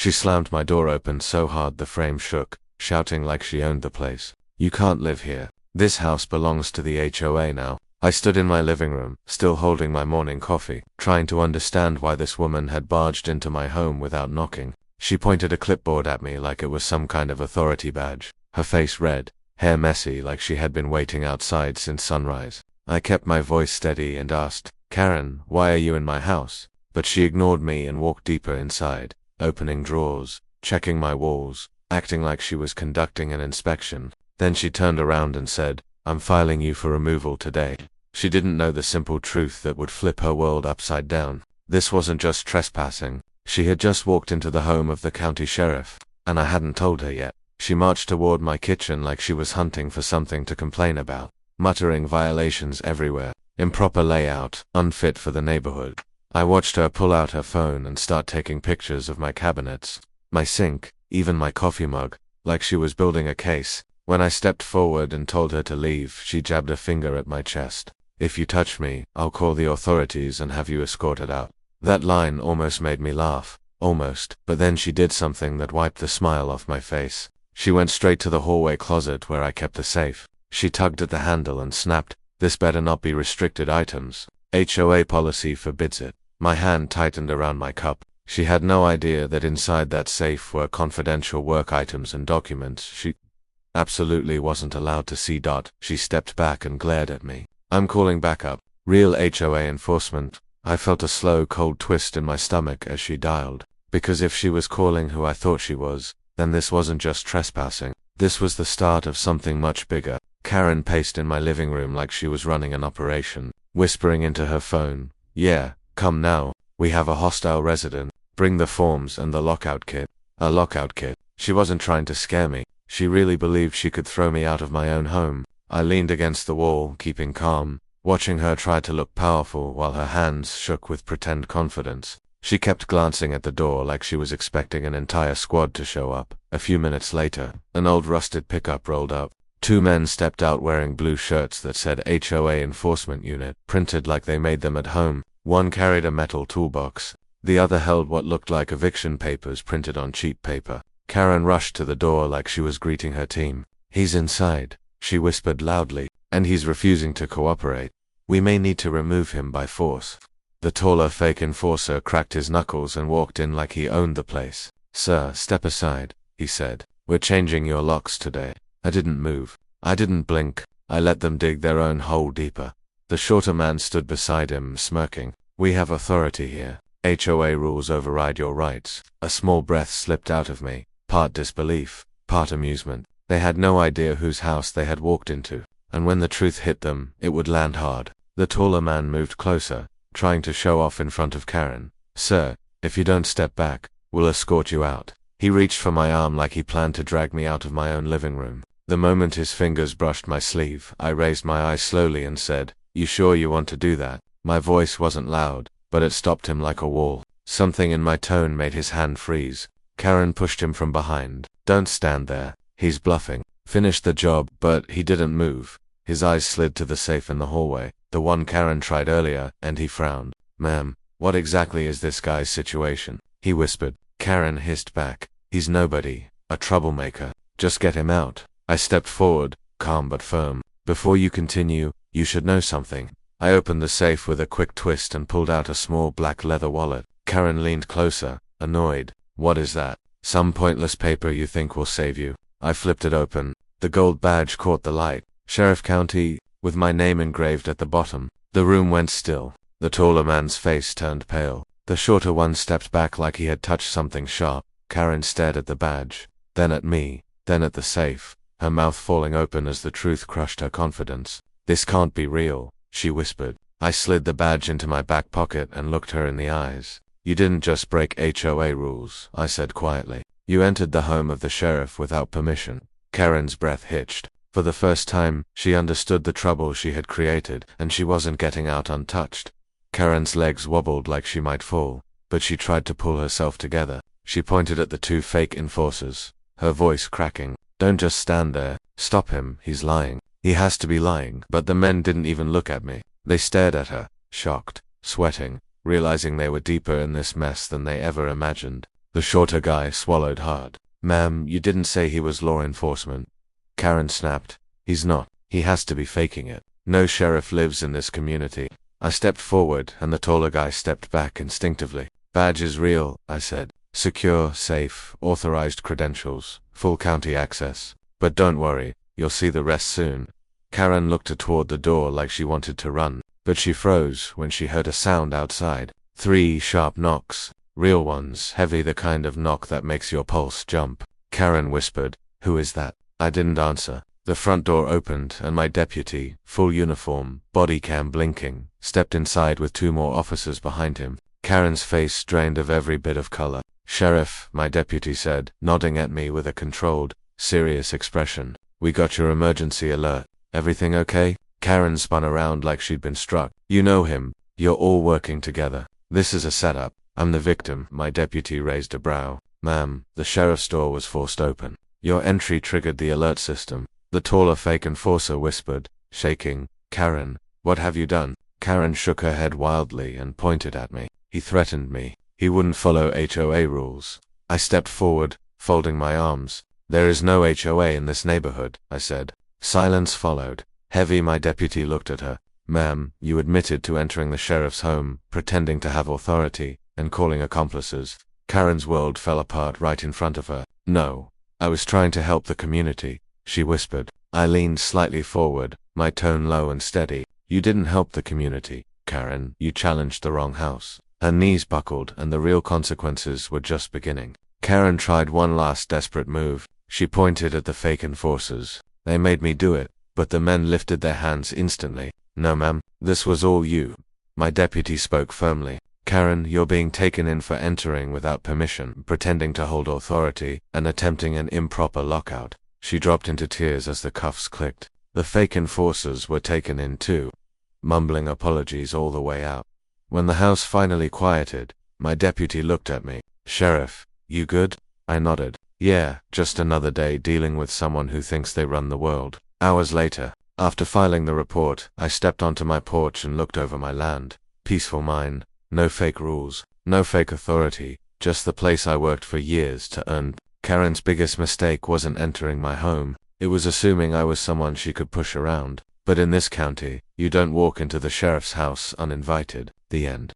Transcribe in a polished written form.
She slammed my door open so hard the frame shook, shouting like she owned the place. "You can't live here. This house belongs to the HOA now." I stood in my living room, still holding my morning coffee, trying to understand why this woman had barged into my home without knocking. She pointed a clipboard at me like it was some kind of authority badge, her face red, hair messy like she had been waiting outside since sunrise. I kept my voice steady and asked, "Karen, why are you in my house?" But she ignored me and walked deeper inside, opening drawers, checking my walls, acting like she was conducting an inspection. Then she turned around and said, "I'm filing you for removal today." She didn't know the simple truth that would flip her world upside down. This wasn't just trespassing. She had just walked into the home of the county sheriff, and I hadn't told her yet. She marched toward my kitchen like she was hunting for something to complain about, muttering violations everywhere, improper layout, unfit for the neighborhood. I watched her pull out her phone and start taking pictures of my cabinets, my sink, even my coffee mug, like she was building a case. When I stepped forward and told her to leave, she jabbed a finger at my chest. "If you touch me, I'll call the authorities and have you escorted out." That line almost made me laugh. Almost. But then she did something that wiped the smile off my face. She went straight to the hallway closet where I kept the safe. She tugged at the handle and snapped, "This better not be restricted items. HOA policy forbids it." My hand tightened around my cup. She had no idea that inside that safe were confidential work items and documents she absolutely wasn't allowed to see. She stepped back and glared at me. "I'm calling backup. Real HOA enforcement." I felt a slow, cold twist in my stomach as she dialed. Because if she was calling who I thought she was, then this wasn't just trespassing. This was the start of something much bigger. Karen paced in my living room like she was running an operation, whispering into her phone, "Yeah, come now. We have a hostile resident. Bring the forms and the lockout kit." A lockout kit. She wasn't trying to scare me. She really believed she could throw me out of my own home. I leaned against the wall, keeping calm, watching her try to look powerful while her hands shook with pretend confidence. She kept glancing at the door like she was expecting an entire squad to show up. A few minutes later, an old rusted pickup rolled up. Two men stepped out wearing blue shirts that said HOA Enforcement Unit, printed like they made them at home. One carried a metal toolbox. The other held what looked like eviction papers printed on cheap paper. Karen rushed to the door like she was greeting her team. "He's inside," she whispered loudly, "and he's refusing to cooperate. We may need to remove him by force." The taller fake enforcer cracked his knuckles and walked in like he owned the place. "Sir, step aside," he said. "We're changing your locks today." I didn't move. I didn't blink. I let them dig their own hole deeper. The shorter man stood beside him, smirking. "We have authority here. HOA rules override your rights." A small breath slipped out of me, part disbelief, part amusement. They had no idea whose house they had walked into, and when the truth hit them, it would land hard. The taller man moved closer, trying to show off in front of Karen. "Sir, if you don't step back, we'll escort you out." He reached for my arm like he planned to drag me out of my own living room. The moment his fingers brushed my sleeve, I raised my eyes slowly and said, "You sure you want to do that?" My voice wasn't loud, but it stopped him like a wall. Something in my tone made his hand freeze. Karen pushed him from behind. "Don't stand there. He's bluffing. Finish the job." But he didn't move. His eyes slid to the safe in the hallway, the one Karen tried earlier, and he frowned. "Ma'am, what exactly is this guy's situation?" he whispered. Karen hissed back, "He's nobody. A troublemaker. Just get him out." I stepped forward, calm but firm. "Before you continue, you should know something." I opened the safe with a quick twist and pulled out a small black leather wallet. Karen leaned closer, annoyed. "What is that?" "Some pointless paper you think will save you." I flipped it open. The gold badge caught the light. "Sheriff County," with my name engraved at the bottom. The room went still. The taller man's face turned pale. The shorter one stepped back like he had touched something sharp. Karen stared at the badge, then at me, then at the safe, her mouth falling open as the truth crushed her confidence. "This can't be real," she whispered. I slid the badge into my back pocket and looked her in the eyes. "You didn't just break HOA rules," I said quietly. "You entered the home of the sheriff without permission." Karen's breath hitched. For the first time, she understood the trouble she had created, and she wasn't getting out untouched. Karen's legs wobbled like she might fall, but she tried to pull herself together. She pointed at the two fake enforcers, her voice cracking. "Don't just stand there. Stop him. He's lying. He has to be lying." But the men didn't even look at me. They stared at her, shocked, sweating, realizing they were deeper in this mess than they ever imagined. The shorter guy swallowed hard. Ma'am, you didn't say he was law enforcement. Karen snapped. He's not. He has to be faking it. No sheriff lives in this community. I stepped forward, and the taller guy stepped back instinctively. Badge is real, I said. Secure, safe, authorized credentials, full county access. But don't worry, you'll see the rest soon. Karen looked toward the door like she wanted to run, but she froze when she heard a sound outside. 3 sharp knocks. Real ones, heavy, the kind of knock that makes your pulse jump. Karen whispered, "Who is that?" I didn't answer. The front door opened, and my deputy, full uniform, body cam blinking, stepped inside with 2 more officers behind him. Karen's face drained of every bit of color. "Sheriff," my deputy said, nodding at me with a controlled, serious expression. "We got your emergency alert. Everything okay?" Karen spun around like she'd been struck. "You know him. You're all working together. This is a setup. I'm the victim." My deputy raised a brow. "Ma'am, the sheriff's door was forced open. Your entry triggered the alert system." The taller fake enforcer whispered, shaking, "Karen, what have you done?" Karen shook her head wildly and pointed at me. "He threatened me. He wouldn't follow HOA rules." I stepped forward, folding my arms. "There is no HOA in this neighborhood," I said. Silence followed. Heavy. My deputy looked at her. "Ma'am, you admitted to entering the sheriff's home, pretending to have authority, and calling accomplices." Karen's world fell apart right in front of her. "No. I was trying to help the community," she whispered. I leaned slightly forward, my tone low and steady. "You didn't help the community, Karen. You challenged the wrong house." Her knees buckled, and the real consequences were just beginning. Karen tried one last desperate move. She pointed at the fake enforcers. "They made me do it." But the men lifted their hands instantly. "No, ma'am. This was all you." My deputy spoke firmly. "Karen, you're being taken in for entering without permission, pretending to hold authority, and attempting an improper lockout." She dropped into tears as the cuffs clicked. The fake enforcers were taken in too, mumbling apologies all the way out. When the house finally quieted, my deputy looked at me. "Sheriff, you good?" I nodded. "Yeah, just another day dealing with someone who thinks they run the world." Hours later, after filing the report, I stepped onto my porch and looked over my land. Peaceful mine. No fake rules, no fake authority, just the place I worked for years to earn. Karen's biggest mistake wasn't entering my home. It was assuming I was someone she could push around. But in this county, you don't walk into the sheriff's house uninvited. The end.